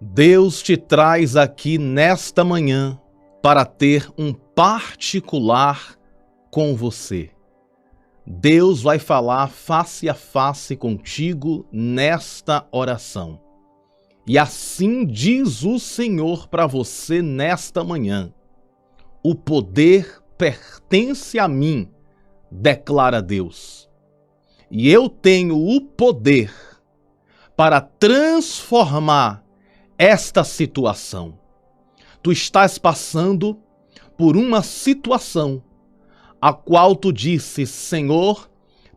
Deus te traz aqui nesta manhã para ter um particular com você. Deus vai falar face a face contigo nesta oração. E assim diz o Senhor para você nesta manhã: o poder pertence a mim, declara Deus. E eu tenho o poder para transformar esta situação. Tu estás passando por uma situação a qual tu disse: Senhor,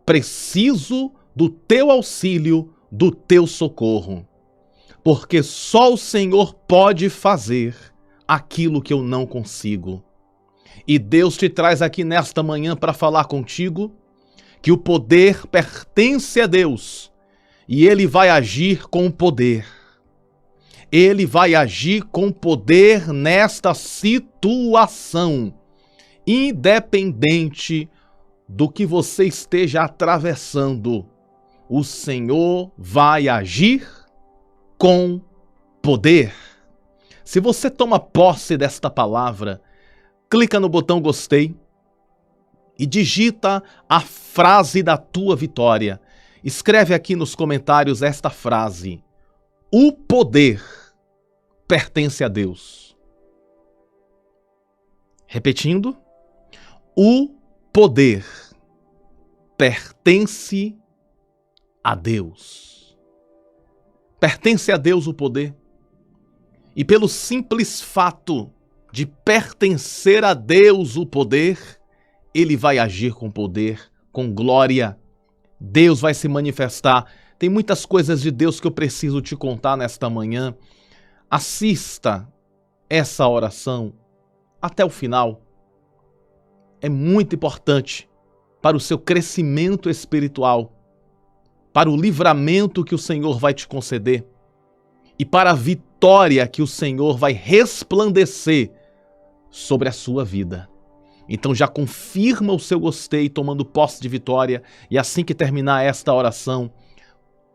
preciso do teu auxílio, do teu socorro, porque só o Senhor pode fazer aquilo que eu não consigo. E Deus te traz aqui nesta manhã para falar contigo que o poder pertence a Deus e Ele vai agir com poder. Ele vai agir com poder nesta situação, independente do que você esteja atravessando. O Senhor vai agir com poder. Se você toma posse desta palavra, clica no botão gostei e digita a frase da tua vitória. Escreve aqui nos comentários esta frase: o poder pertence a Deus. Repetindo: o poder pertence a Deus. Pertence a Deus o poder. E pelo simples fato de pertencer a Deus o poder, Ele vai agir com poder, com glória. Deus vai se manifestar. Tem muitas coisas de Deus que eu preciso te contar nesta manhã. Assista essa oração até o final. É muito importante para o seu crescimento espiritual, para o livramento que o Senhor vai te conceder e para a vitória que o Senhor vai resplandecer sobre a sua vida. Então já confirma o seu gostei tomando posse de vitória, e assim que terminar esta oração,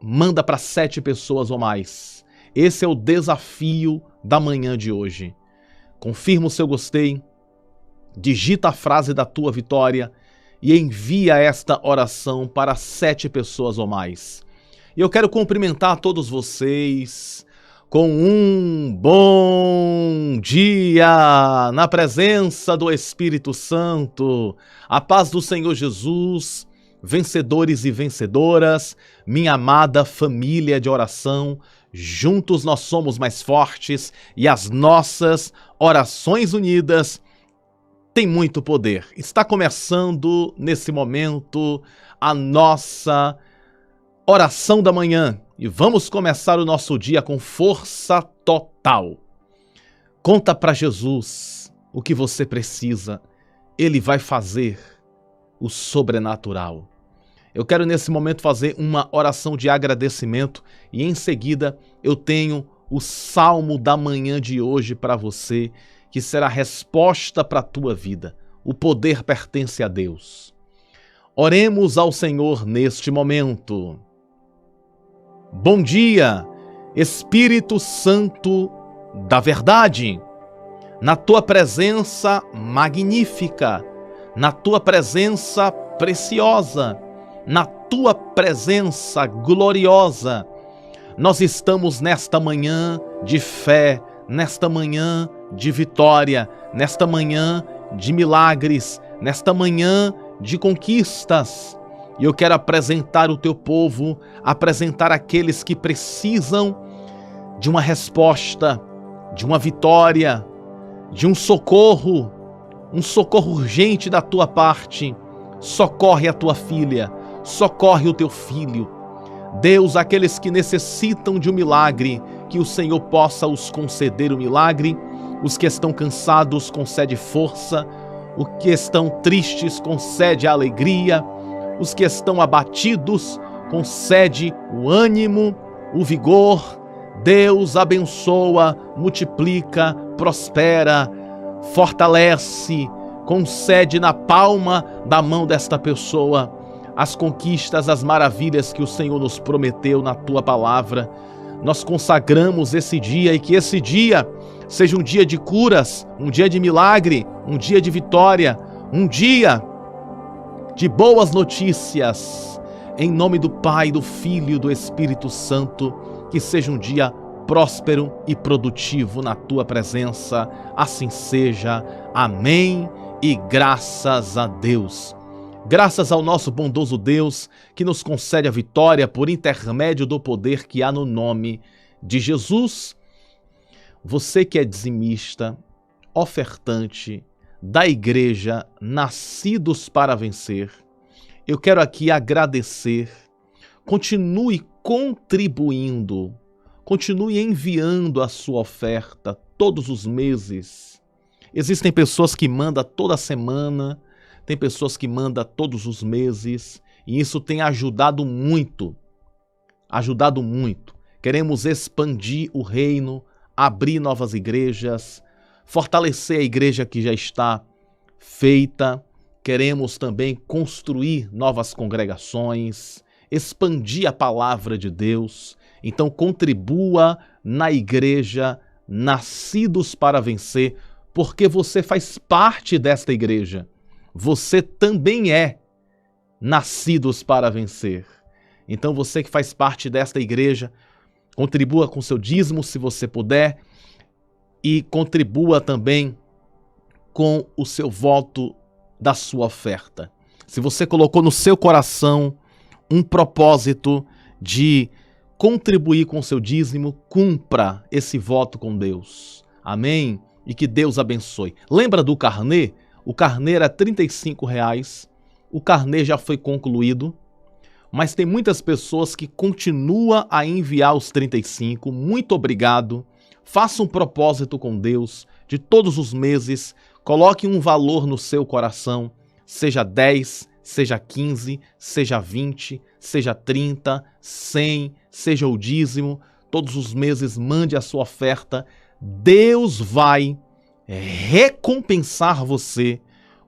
manda para 7 pessoas ou mais. Esse é o desafio da manhã de hoje. Confirma o seu gostei, digita a frase da tua vitória e envia esta oração para 7 pessoas ou mais. E eu quero cumprimentar todos vocês com um bom dia na presença do Espírito Santo. A paz do Senhor Jesus, vencedores e vencedoras, minha amada família de oração. Juntos nós somos mais fortes e as nossas orações unidas têm muito poder. Está começando nesse momento a nossa oração da manhã e vamos começar o nosso dia com força total. Conta para Jesus o que você precisa. Ele vai fazer o sobrenatural. Eu quero nesse momento fazer uma oração de agradecimento e em seguida eu tenho o salmo da manhã de hoje para você, que será a resposta para a tua vida. O poder pertence a Deus. Oremos ao Senhor neste momento. Bom dia, Espírito Santo da verdade, na tua presença magnífica, na tua presença preciosa, na tua presença gloriosa, nós estamos nesta manhã de fé, nesta manhã de vitória, nesta manhã de milagres, nesta manhã de conquistas. E eu quero apresentar o teu povo, apresentar aqueles que precisam de uma resposta, de uma vitória, de um socorro urgente da tua parte. Socorre a tua filha, socorre o teu filho. Deus, aqueles que necessitam de um milagre, que o Senhor possa os conceder o milagre. Os que estão cansados, concede força. Os que estão tristes, concede a alegria. Os que estão abatidos, concede o ânimo, o vigor. Deus abençoa, multiplica, prospera, fortalece, concede na palma da mão desta pessoa as conquistas, as maravilhas que o Senhor nos prometeu na tua palavra. nós consagramos esse dia e que esse dia seja um dia de curas, um dia de milagre, um dia de vitória, um dia de boas notícias. Em nome do Pai, do Filho e do Espírito Santo, que seja um dia próspero e produtivo na tua presença. Assim seja. Amém e graças a Deus. Graças ao nosso bondoso Deus que nos concede a vitória por intermédio do poder que há no nome de Jesus. Você que é dizimista, ofertante da igreja Nascidos para Vencer, eu quero aqui agradecer. Continue contribuindo, continue enviando a sua oferta todos os meses. Existem pessoas que mandam toda semana, tem pessoas que mandam todos os meses, e isso tem ajudado muito. Ajudado muito. Queremos expandir o reino, abrir novas igrejas, fortalecer a igreja que já está feita. Queremos também construir novas congregações, expandir a palavra de Deus. Então contribua na igreja Nascidos para Vencer, porque você faz parte desta igreja. Você também é Nascidos para Vencer. Então você que faz parte desta igreja, contribua com seu dízimo se você puder e contribua também com o seu voto da sua oferta. Se você colocou no seu coração um propósito de contribuir com o seu dízimo, cumpra esse voto com Deus. Amém? E que Deus abençoe. Lembra do carnê? O carnê era R$ 35. O carnê já foi concluído, mas tem muitas pessoas que continuam a enviar os 35. Muito obrigado. Faça um propósito com Deus de todos os meses. Coloque um valor no seu coração, seja 10, seja 15, seja 20, seja 30, 100, seja o dízimo. Todos os meses mande a sua oferta. Deus vai recompensar você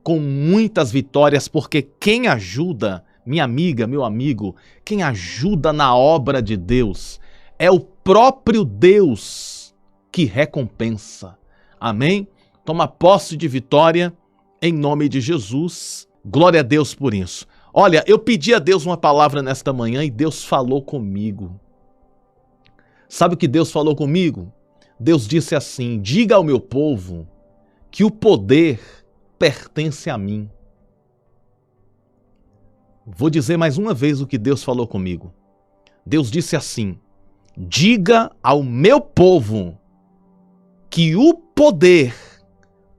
com muitas vitórias, porque quem ajuda, minha amiga, meu amigo, quem ajuda na obra de Deus é o próprio Deus que recompensa. Amém? Toma posse de vitória em nome de Jesus. Glória a Deus por isso. Olha, eu pedi a Deus uma palavra nesta manhã e Deus falou comigo. Sabe o que Deus falou comigo? Deus disse assim: diga ao meu povo que o poder pertence a mim. Vou dizer mais uma vez o que Deus falou comigo. Deus disse assim: diga ao meu povo que o poder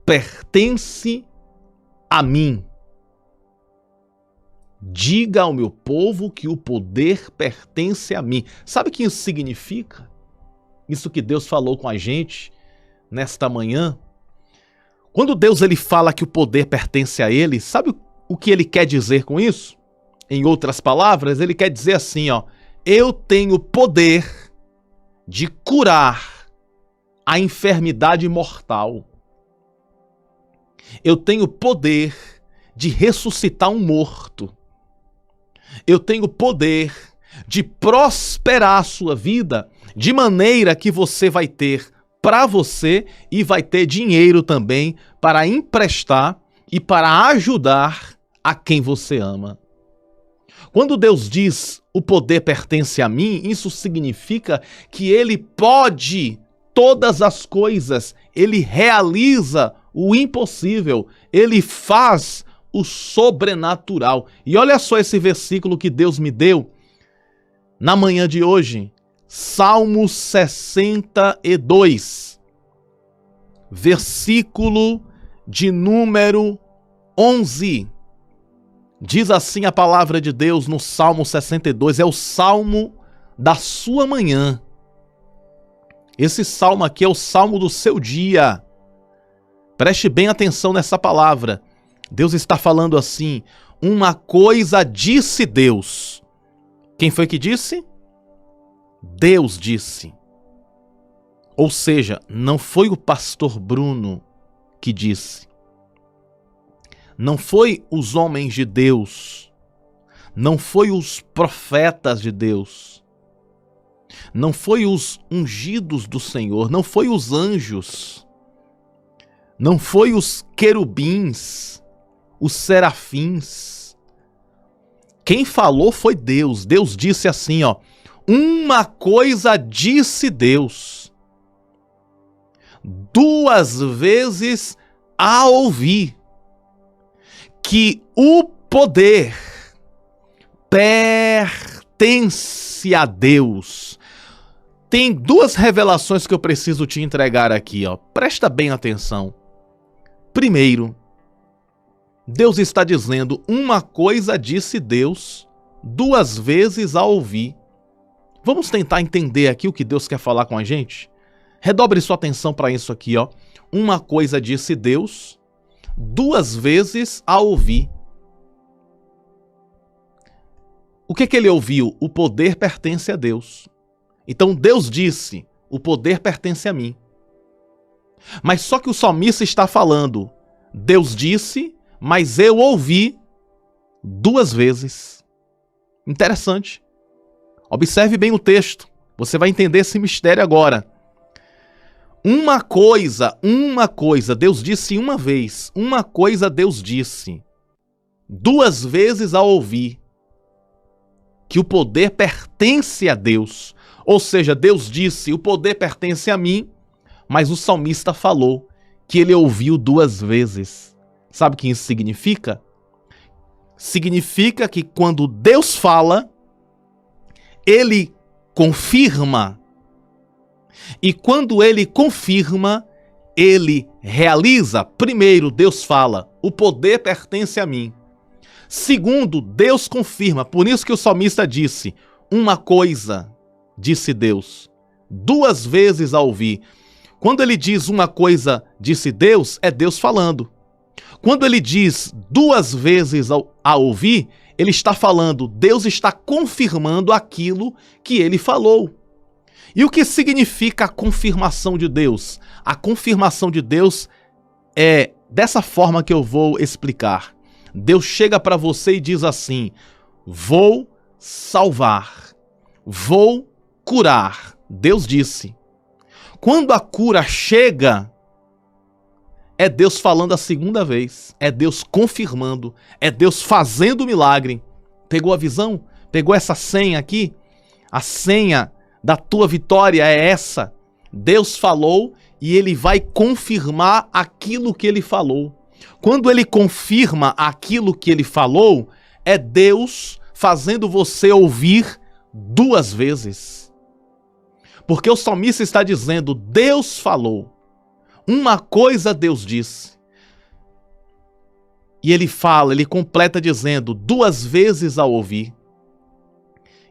pertence a mim. Diga ao meu povo que o poder pertence a mim. Sabe o que isso significa? Isso que Deus falou com a gente nesta manhã. Quando Deus ele fala que o poder pertence a ele, sabe o que ele quer dizer com isso? Em outras palavras, ele quer dizer assim, ó: eu tenho poder de curar a enfermidade mortal. Eu tenho poder de ressuscitar um morto. Eu tenho poder de prosperar a sua vida de maneira que você vai ter para você e vai ter dinheiro também para emprestar e para ajudar a quem você ama. Quando Deus diz o poder pertence a mim, isso significa que Ele pode todas as coisas, Ele realiza o impossível, Ele faz o sobrenatural. E olha só esse versículo que Deus me deu na manhã de hoje, Salmo 62, versículo de número 11. Diz assim a palavra de Deus no Salmo 62, é o salmo da sua manhã. Esse salmo aqui é o salmo do seu dia. Preste bem atenção nessa palavra. Deus está falando assim: uma coisa disse Deus. Quem foi que disse? Deus disse. Ou seja, não foi o pastor Bruno que disse. Não foi os homens de Deus. Não foi os profetas de Deus. não foi os ungidos do Senhor, não foi os anjos, não foi os querubins, os serafins. Quem falou foi Deus. Deus disse assim, ó: uma coisa disse Deus, duas vezes a ouvir, que o poder pertence a Deus. Tem duas revelações que eu preciso te entregar aqui, ó. Presta bem atenção. Primeiro, Deus está dizendo: uma coisa disse Deus, duas vezes a ouvir. Vamos tentar entender aqui o que Deus quer falar com a gente? Redobre sua atenção para isso aqui, ó. Uma coisa disse Deus, duas vezes a ouvir. O que ele ouviu? O poder pertence a Deus. Então Deus disse: o poder pertence a mim. Mas só que o salmista está falando: Deus disse, mas eu ouvi duas vezes. Interessante. Observe bem o texto. Você vai entender esse mistério agora. Uma coisa, Deus disse uma vez. Uma coisa Deus disse duas vezes a ouvir, que o poder pertence a Deus. Ou seja, Deus disse: o poder pertence a mim, mas o salmista falou que ele ouviu duas vezes. Sabe o que isso significa? Significa que quando Deus fala, ele confirma. E quando ele confirma, ele realiza. Primeiro, Deus fala: o poder pertence a mim. Segundo, Deus confirma. Por isso que o salmista disse: uma coisa disse Deus, duas vezes a ouvir. Quando ele diz uma coisa disse Deus, é Deus falando. Quando ele diz duas vezes a ouvir, ele está falando, Deus está confirmando aquilo que ele falou. E o que significa a confirmação de Deus? A confirmação de Deus é dessa forma que eu vou explicar. Deus chega para você e diz assim: vou salvar, vou curar. Deus disse. Quando a cura chega, é Deus falando a segunda vez, é Deus confirmando, é Deus fazendo o milagre. Pegou a visão? Pegou essa senha aqui? A senha da tua vitória é essa. Deus falou e ele vai confirmar aquilo que ele falou. Quando ele confirma aquilo que ele falou, é Deus fazendo você ouvir duas vezes. Porque o salmista está dizendo: Deus falou. Uma coisa Deus disse. E ele fala, ele completa dizendo: duas vezes a ouvir.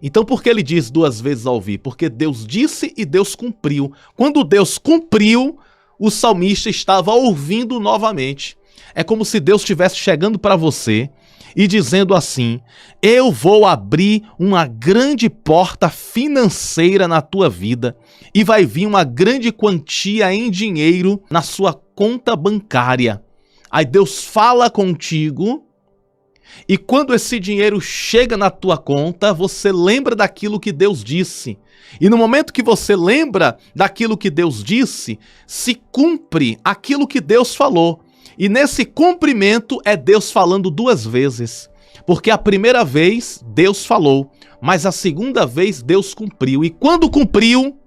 Então por que ele diz duas vezes a ouvir? Porque Deus disse e Deus cumpriu. Quando Deus cumpriu, o salmista estava ouvindo novamente. É como se Deus estivesse chegando para você e dizendo assim: eu vou abrir uma grande porta financeira na tua vida e vai vir uma grande quantia em dinheiro na sua conta bancária. Aí Deus fala contigo e quando esse dinheiro chega na tua conta, você lembra daquilo que Deus disse. E no momento que você lembra daquilo que Deus disse, se cumpre aquilo que Deus falou. E nesse cumprimento é Deus falando duas vezes. Porque a primeira vez Deus falou, mas a segunda vez Deus cumpriu. E quando cumpriu,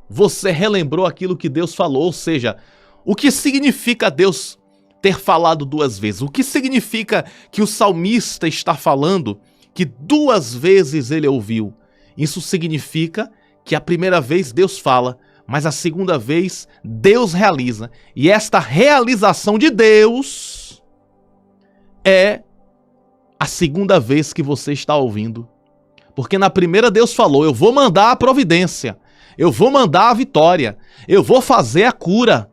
você relembrou aquilo que Deus falou. Ou seja, o que significa Deus ter falado duas vezes? O que significa que o salmista está falando que duas vezes ele ouviu? Isso significa que a primeira vez Deus fala, mas a segunda vez Deus realiza. E esta realização de Deus é a segunda vez que você está ouvindo. Porque na primeira Deus falou: eu vou mandar a providência, eu vou mandar a vitória, eu vou fazer a cura.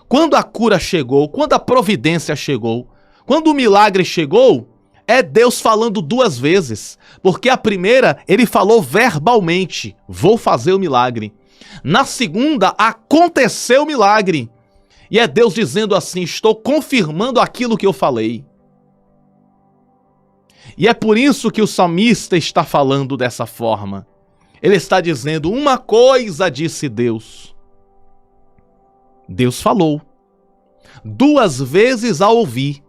Quando a cura chegou, quando a providência chegou, quando o milagre chegou, é Deus falando duas vezes. Porque a primeira ele falou verbalmente: vou fazer o milagre. Na segunda, aconteceu o milagre. E é Deus dizendo assim: estou confirmando aquilo que eu falei. E é por isso que o salmista está falando dessa forma. Ele está dizendo: uma coisa disse Deus. Deus falou. 2 vezes a ouvir.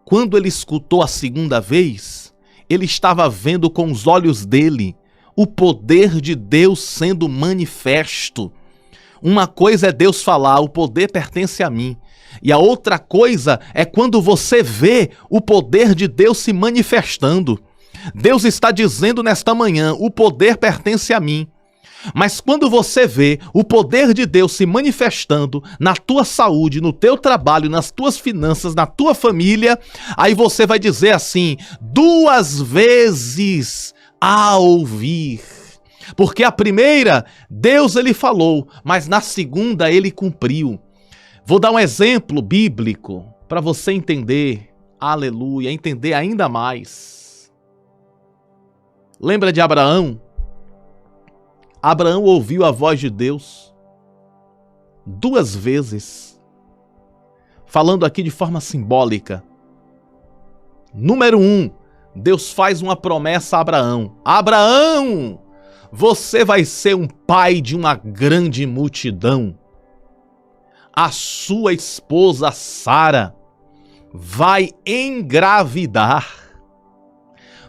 Quando ele escutou a segunda vez, ele estava vendo com os olhos dele o poder de Deus sendo manifesto. Uma coisa é Deus falar: o poder pertence a mim. E a outra coisa é quando você vê o poder de Deus se manifestando. Deus está dizendo nesta manhã: o poder pertence a mim. Mas quando você vê o poder de Deus se manifestando na tua saúde, no teu trabalho, nas tuas finanças, na tua família, aí você vai dizer assim: 2 vezes a ouvir. Porque a primeira, Deus ele falou, mas na segunda ele cumpriu. Vou dar um exemplo bíblico para você entender, aleluia, entender ainda mais. Lembra de Abraão? Abraão ouviu a voz de Deus 2 vezes, falando aqui de forma simbólica. Número 1, Deus faz uma promessa a Abraão: Abraão, você vai ser um pai de uma grande multidão. A sua esposa Sara vai engravidar.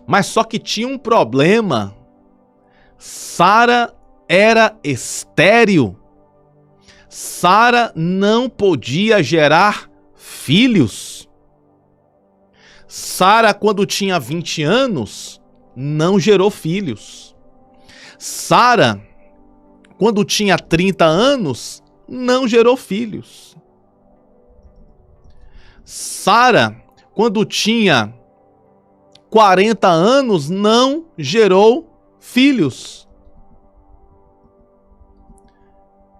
Mas só que tinha um problema. Sara era estéril. Sara não podia gerar filhos. Sara, quando tinha 20 anos, não gerou filhos. Sara, quando tinha 30 anos, não gerou filhos. Sara, quando tinha 40 anos, não gerou filhos.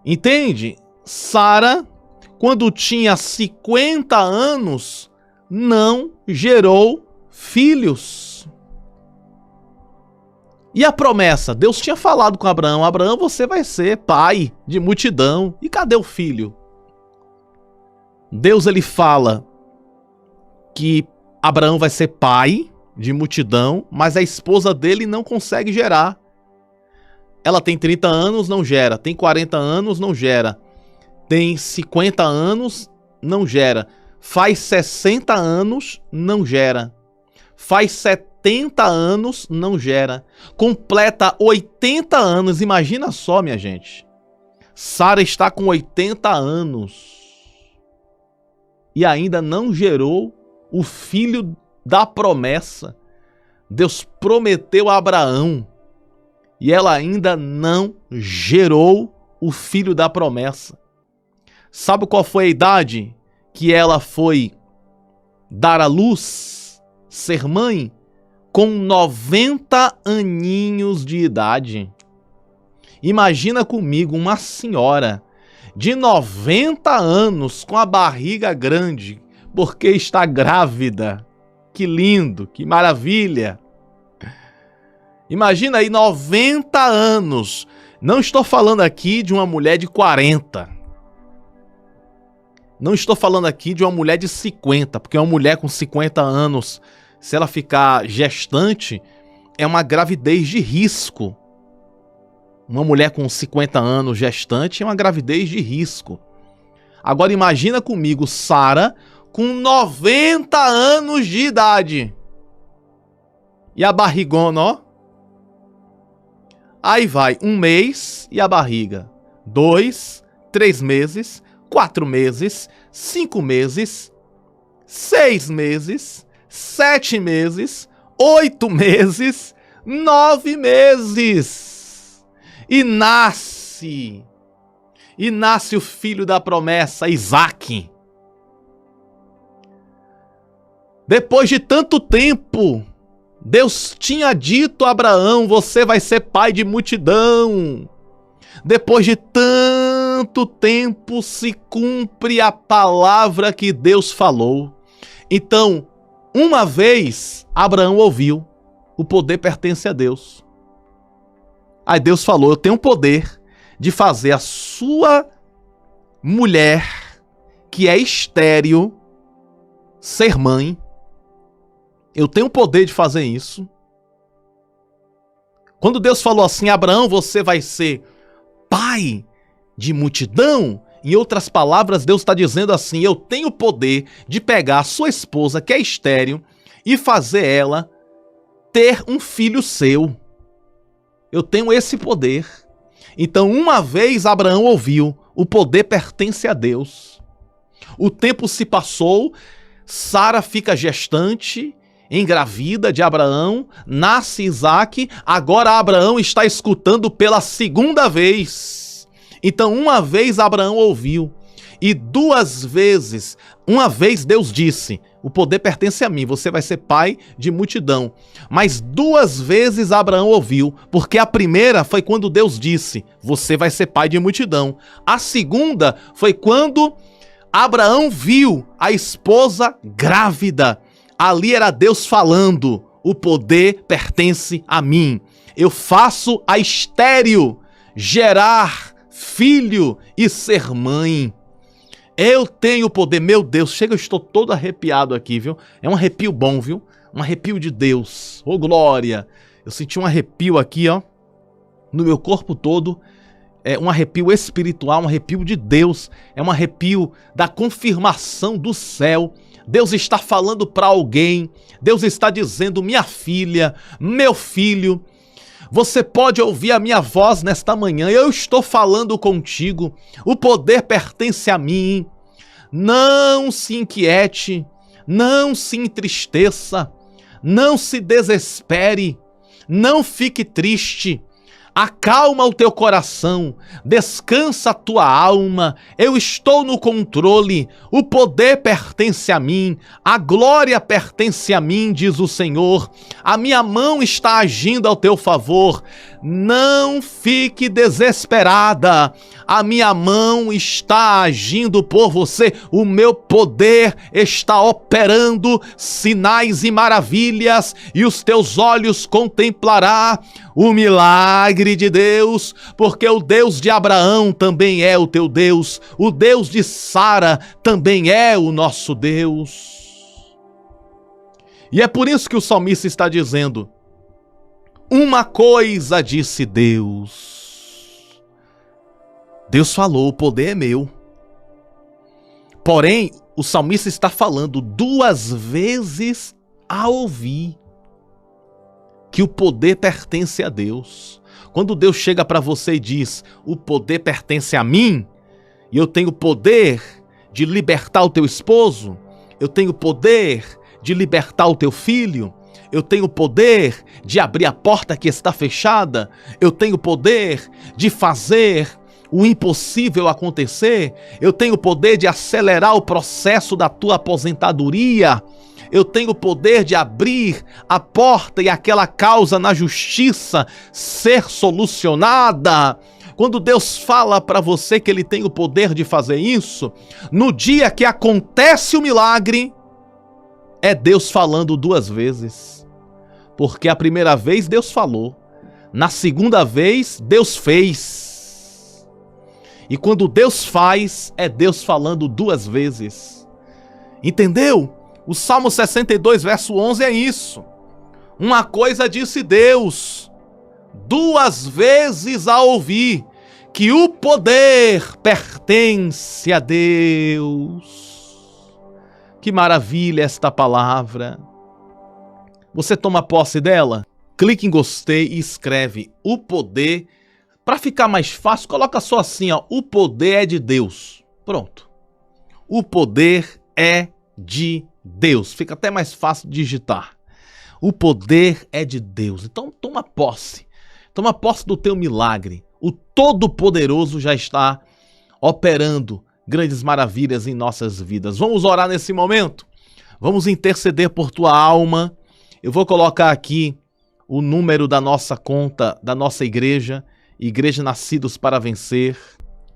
Entende? Sara, quando tinha 50 anos, não gerou filhos. E a promessa? Deus tinha falado com Abraão: Abraão, você vai ser pai de multidão. E cadê o filho? Deus ele fala que Abraão vai ser pai de multidão, mas a esposa dele não consegue gerar. Ela tem 30 anos, não gera. Tem 40 anos, não gera. Tem 50 anos, não gera. Faz 60 anos, não gera. Faz 70 anos, não gera. Completa 80 anos, imagina só, minha gente. Sara está com 80 anos e ainda não gerou o filho da promessa. Deus prometeu a Abraão e ela ainda não gerou o filho da promessa. Sabe qual foi a idade que ela foi dar à luz, ser mãe? Com 90 aninhos de idade. Imagina comigo uma senhora de 90 anos com a barriga grande porque está grávida. Que lindo, que maravilha. Imagina aí 90 anos. Não estou falando aqui de uma mulher de 40. Não estou falando aqui de uma mulher de 50, porque uma mulher com 50 anos, se ela ficar gestante, é uma gravidez de risco. Uma mulher com 50 anos gestante é uma gravidez de risco. Agora imagina comigo Sara com 90 anos de idade. E a barrigona, ó. Aí vai 1 mês e a barriga. 2, 3 meses, 4 meses, 5 meses, 6 meses, 7 meses, 8 meses, 9 meses. E nasce o filho da promessa, Isaque. Depois de tanto tempo, Deus tinha dito a Abraão: você vai ser pai de multidão. Depois de tanto tempo se cumpre a palavra que Deus falou. Então, uma vez Abraão ouviu: o poder pertence a Deus. Aí Deus falou: eu tenho o poder de fazer a sua mulher, que é estéril, ser mãe. Eu tenho o poder de fazer isso. Quando Deus falou assim, Abraão, você vai ser pai de multidão, em outras palavras, Deus está dizendo assim, eu tenho o poder de pegar a sua esposa, que é estéril, e fazer ela ter um filho seu. Eu tenho esse poder. Então, uma vez Abraão ouviu, o poder pertence a Deus. O tempo se passou, Sara fica gestante, engravida de Abraão, nasce Isaque, agora Abraão está escutando pela segunda vez. Então, uma vez Abraão ouviu, e duas vezes, uma vez Deus disse, o poder pertence a mim, você vai ser pai de multidão. Mas duas vezes Abraão ouviu, porque a primeira foi quando Deus disse, você vai ser pai de multidão. A segunda foi quando Abraão viu a esposa grávida. Ali era Deus falando, o poder pertence a mim. Eu faço a estéril gerar filho e ser mãe. Eu tenho poder, meu Deus, chega, eu estou todo arrepiado aqui, viu? É um arrepio bom, viu? Um arrepio de Deus. Ô, glória! Eu senti um arrepio aqui, ó, no meu corpo todo. É um arrepio espiritual, um arrepio de Deus. É um arrepio da confirmação do céu. Deus está falando para alguém. Deus está dizendo, minha filha, meu filho, você pode ouvir a minha voz nesta manhã, eu estou falando contigo, o poder pertence a mim. Não se inquiete, não se entristeça, não se desespere, não fique triste. Acalma o teu coração, descansa a tua alma, eu estou no controle, o poder pertence a mim, a glória pertence a mim, diz o Senhor, a minha mão está agindo ao teu favor, não fique desesperada, a minha mão está agindo por você, o meu poder está operando sinais e maravilhas, e os teus olhos contemplará o milagre de Deus, porque o Deus de Abraão também é o teu Deus, o Deus de Sara também é o nosso Deus. E é por isso que o salmista está dizendo, uma coisa disse Deus. Deus falou, o poder é meu. Porém, o salmista está falando duas vezes a ouvir que o poder pertence a Deus. Quando Deus chega para você e diz, o poder pertence a mim, e eu tenho poder de libertar o teu esposo, eu tenho poder de libertar o teu filho, eu tenho poder de abrir a porta que está fechada, eu tenho poder de fazer o impossível acontecer, eu tenho poder de acelerar o processo da tua aposentadoria, eu tenho o poder de abrir a porta e aquela causa na justiça ser solucionada. Quando Deus fala para você que Ele tem o poder de fazer isso, no dia que acontece o milagre, é Deus falando duas vezes. Porque a primeira vez Deus falou, na segunda vez Deus fez. E quando Deus faz, é Deus falando duas vezes. Entendeu? O Salmo 62, verso 11 é isso. Uma coisa disse Deus, duas vezes a ouvir, que o poder pertence a Deus. Que maravilha esta palavra. Você toma posse dela? Clique em gostei e escreve o poder. Para ficar mais fácil, coloca só assim, ó, o poder é de Deus. Pronto. O poder é de Deus. Fica até mais fácil de digitar. O poder é de Deus. Então toma posse. Toma posse do teu milagre. O Todo-Poderoso já está operando grandes maravilhas em nossas vidas. Vamos orar nesse momento? Vamos interceder por tua alma. Eu vou colocar aqui o número da nossa conta, da nossa igreja, Igreja Nascidos para Vencer.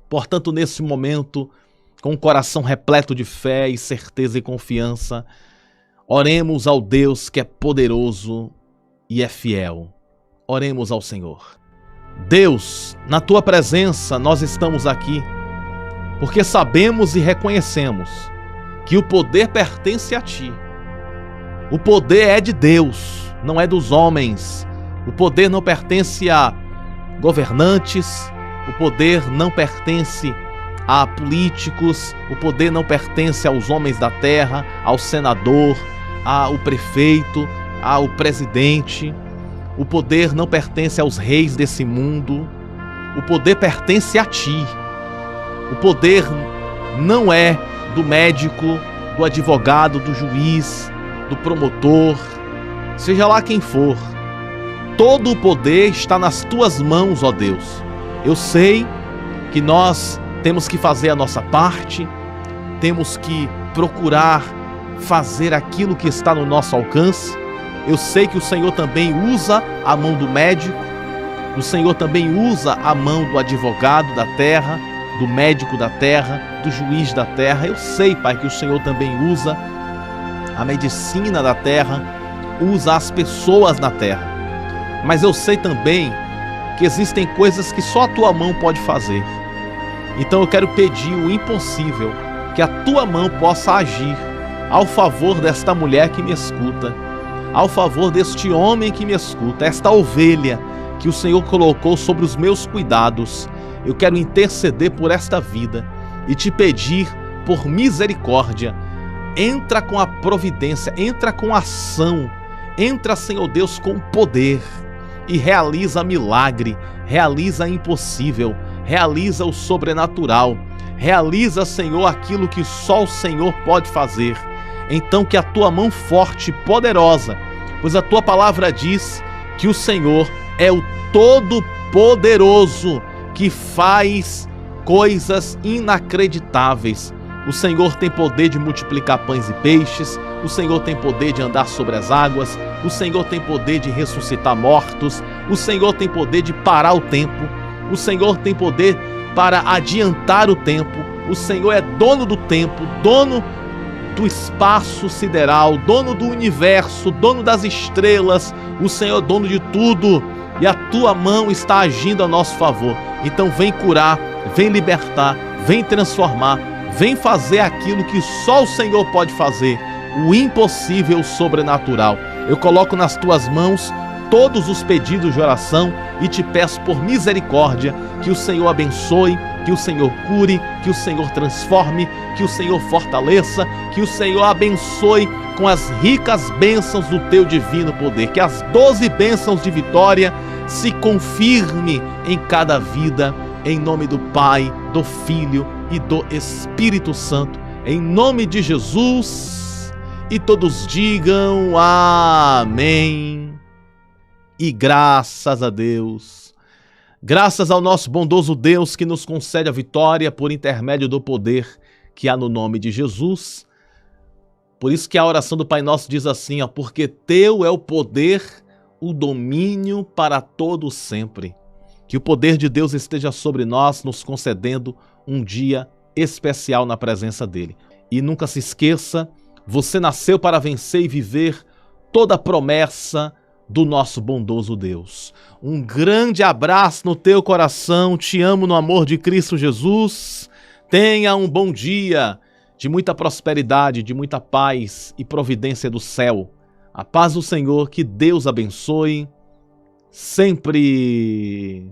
Portanto, nesse momento, com o coração repleto de fé e certeza e confiança, oremos ao Deus que é poderoso e é fiel. Oremos ao Senhor. Deus, na Tua presença nós estamos aqui, porque sabemos e reconhecemos que o poder pertence a Ti. O poder é de Deus, não é dos homens. O poder não pertence a governantes, o poder não pertence a políticos, o poder não pertence aos homens da terra, ao senador, ao prefeito, ao presidente. O poder não pertence aos reis desse mundo. O poder pertence a ti. O poder não é do médico, do advogado, do juiz, do promotor, seja lá quem for. Todo o poder está nas tuas mãos, ó Deus. Eu sei que nós temos que fazer a nossa parte, temos que procurar fazer aquilo que está no nosso alcance. Eu sei que o Senhor também usa a mão do médico, o Senhor também usa a mão do advogado da terra, do médico da terra, do juiz da terra. Eu sei, Pai, que o Senhor também usa a medicina da terra, usa as pessoas na terra. Mas eu sei também que existem coisas que só a tua mão pode fazer. Então eu quero pedir o impossível, que a tua mão possa agir ao favor desta mulher que me escuta, ao favor deste homem que me escuta, esta ovelha que o Senhor colocou sobre os meus cuidados. Eu quero interceder por esta vida e te pedir por misericórdia. Entra com a providência, entra com a ação, entra, Senhor Deus, com poder e realiza milagre, realiza impossível, realiza o sobrenatural, realiza, Senhor, aquilo que só o Senhor pode fazer. Então que a tua mão forte e poderosa, pois a tua palavra diz que o Senhor é o Todo-Poderoso, que faz coisas inacreditáveis. O Senhor tem poder de multiplicar pães e peixes, o Senhor tem poder de andar sobre as águas, o Senhor tem poder de ressuscitar mortos, o Senhor tem poder de parar o tempo, o Senhor tem poder para adiantar o tempo, o Senhor é dono do tempo, dono do espaço sideral, dono do universo, dono das estrelas, o Senhor é dono de tudo e a tua mão está agindo a nosso favor. Então vem curar, vem libertar, vem transformar, vem fazer aquilo que só o Senhor pode fazer, o impossível sobrenatural. Eu coloco nas tuas mãos todos os pedidos de oração e te peço por misericórdia que o Senhor abençoe, que o Senhor cure, que o Senhor transforme, que o Senhor fortaleça, que o Senhor abençoe com as ricas bênçãos do teu divino poder, que as 12 bênçãos de vitória se confirme em cada vida, em nome do Pai, do Filho e do Espírito Santo, em nome de Jesus. E todos digam amém. E graças a Deus, graças ao nosso bondoso Deus que nos concede a vitória por intermédio do poder que há no nome de Jesus. Por isso que a oração do Pai Nosso diz assim, ó, porque teu é o poder, o domínio para todo sempre. Que o poder de Deus esteja sobre nós, nos concedendo um dia especial na presença dele. E nunca se esqueça, você nasceu para vencer e viver toda a promessa do nosso bondoso Deus. Um grande abraço no teu coração, te amo no amor de Cristo Jesus. Tenha um bom dia de muita prosperidade, de muita paz e providência do céu. A paz do Senhor, que Deus abençoe sempre.